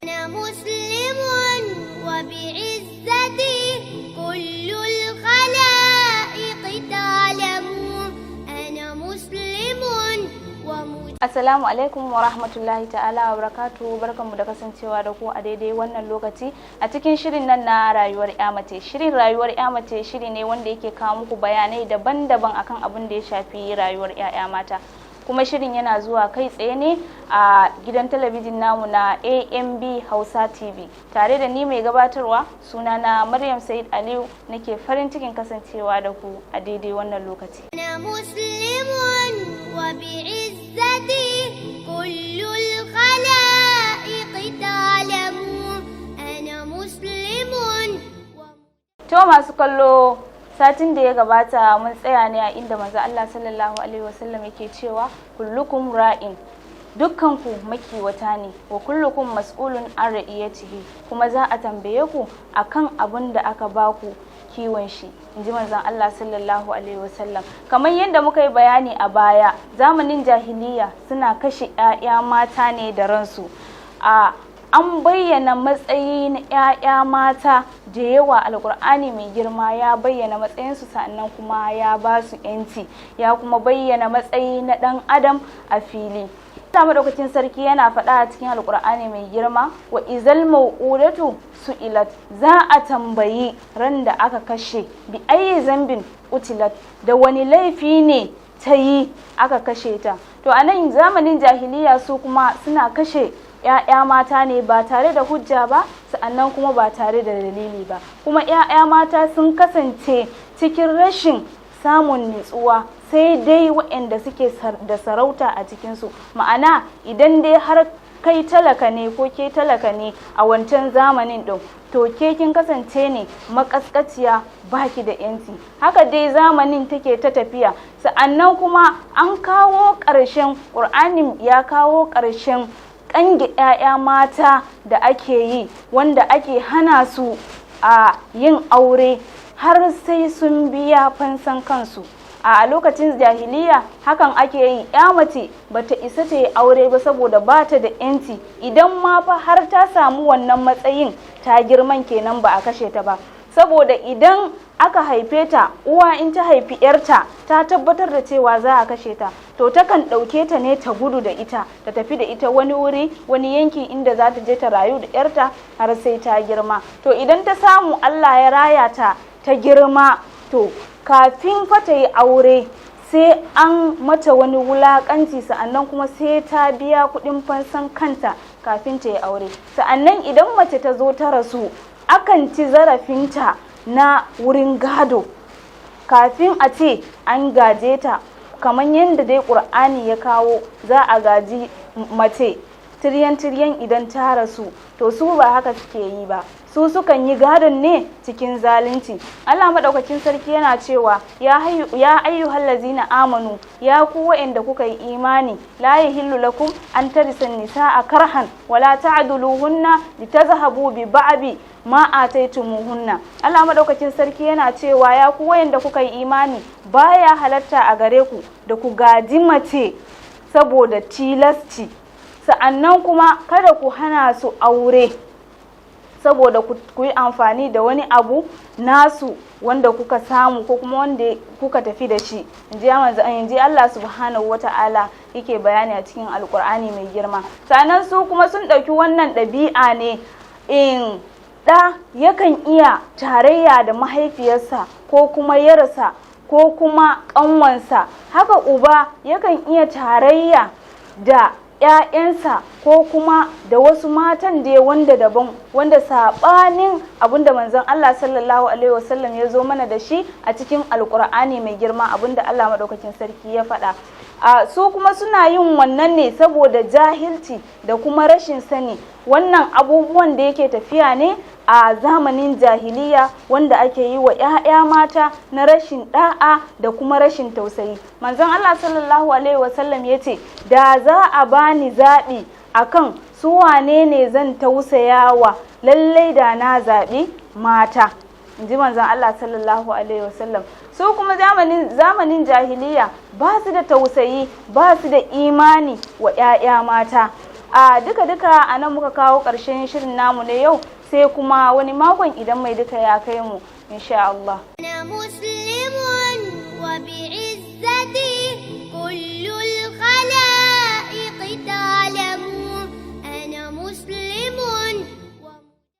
أنا مسلم وبعزتي كل الخلائق تعلم أنا مسلم Assalamu alaikum wa rahmatullahi ta'ala wa barakatuhu. Barkanmu da kasancewa da ku a daidai wannan lokaci a cikin shirin nan na rayuwar ƴa mace. Shirin rayuwar ƴa mace shiri ne wanda yake kawo muku bayanai daban-daban akan abin da ya shafi rayuwar ƴaƴa mata. Kuma shirin yana zuwa kai tsaye ne a gidan talabijin namu na AMB Hausa TV. Tare da ni mai gabatarwa sunana Maryam Said Aliyu, nake farin cikin kasancewa da ku a daidai wannan lokaci. أنا مسلم وبعزتي كل الخلائق تعلم أنا مسلم. To masu kallo, satin da ya gabata mun tsaya ne a inda manzo Allah sallallahu alaihi wasallam yake cewa kullukum ra'in, dukkanku makiwata ne, wa kullukum mas'ulun an ra'iyatihi, kuma za a tambaye ku akan abin da aka baku kiwon shi, inji manzon Allah sallallahu alaihi wasallam. Kamar yadda muka yi bayani a baya, zamanin jahiliya suna kashe 'ya'ya mata ne da ransu. An bayyana matsayi na 'ya'ya mata da yawa. Alkur'ani mai girma ya bayyana matsayinsu, sannan kuma ya ba su 'yanci, ya kuma bayyana matsayi na ɗan adam a fili. Allah madaukakin sarki yana faɗa a cikin alkur'ani mai girma, wa izal mau'udatu su'ilat, za a tambayi ran da aka kashe, bi ayi zambin utilat, da wani laifi ne ta yi aka kashe ta. To a nan zamanin jahiliya su kuma suna kashe 'ya'ya mata ne ba tare da hujja ba, sa'annan kuma ba tare da dalili ba. Kuma 'ya'ya mata sun kasance cikin rashin samun nutsuwa, sai dai waɗanda suke da sarauta a cikinsu. Ma'ana idan dai har kai talaka ne ko ke talaka ne a wancan zamanin ɗin, to ke kin kasance ne makaskaciya, baki da yanci. Haka dai zamanin take ta tafiya. Sa'annan kuma an kawo ƙarshen, ƙur'ani ya kawo ƙarshen ƙange 'ya'ya mata da ake yi, wanda ake hana su a yin aure har sai sun biya fansan kansu. A lokacin jahiliya hakan ake yi, 'ya mace bata isa ta yi aure ba saboda bata da 'yanci. Idan ma fa har ta samu wannan matsayin, ta girman kenan, ba a kashe ta ba. Saboda idan aka haife ta, uwa in ta haifi 'yarta ta tabbatar da cewa za a kashe ta, to takan ɗauke ta ne ta gudu da ita, ta tafi da ita wani wuri, wani yankin inda za ta je ta rayu da 'yarta har sai ta girma. To idan ta samu Allah ya raya ta ta girma, to kafin fa ta yi aure sai an mata wani wulakanci, sa'annan kuma sai ta biya kuɗin fansan kanta kafin ta yi aure. Sa'annan idan mace ta zo ta rasu, akan ci zarafinta na wurin gado kafin a ce an gaje ta. Kamar yadda dai ƙur'ani ya kawo, za a gaji mace tiryan idan ta rasu, to su ba haka suke yi ba, su sukan yi gadon ne cikin zalunci. Allah madaukakin sarki yana cewa ya ayyuhal ladzina amanu, ya ku wa'anda kuka yi imani, la yahillu lakum an tarisan nisaa karhan wala ta'duluhunna litazhabu bi ba'di ma ataitumuhunna. Allah madaukakin sarki yana cewa ya ku wa'anda kuka yi imani, baya halatta a gare ku da ku gaji mace saboda tilasci. Sa'annan kuma kada ku hana su aure saboda ku yi amfani da wani abu nasu wanda kuka samu ko kuma wanda kuka tafi da shi. Inji Allah subhanahu wata'ala yake bayani a cikin alkur'ani mai girma. Sannan su kuma sun ɗauki wannan ɗabi'a ne, in ɗa yakan iya tarayya da mahaifiyarsa ko kuma yarsa ko kuma ƙanwansa, haka uba yakan iya tarayya da 'ya'yansa ko kuma da wasu matan da wanda daban, wanda saɓanin abinda manzon Allah sallallahu alaihi wasallam ya zo mana da shi a cikin alkur'ani mai girma, abinda Allah madaukakin sarki ya faɗa. Su kuma suna yin wannan ne saboda jahilci da kuma rashin sani. Wannan abubuwan da yake tafiya ne a zamanin jahiliya, wanda ake yi wa 'ya'ya mata na rashin da'a da kuma rashin tausayi. Manzon Allah sallallahu alaihi wasallam ya ce, da za a bani zaɓi akan su wane ne zan tausayawa, lallai da na zaɓi mata. inji manzon Allah sallallahu alaihi wasallam. Su kuma zamanin jahiliya ba su da tausayi, ba su da imani wa 'ya'ya mata. A duka a nan muka kawo ƙarshen shirin namu na yau, sai kuma wani makon idan mai duka ya kai mu insha Allah. أنا مسلم وبعزتي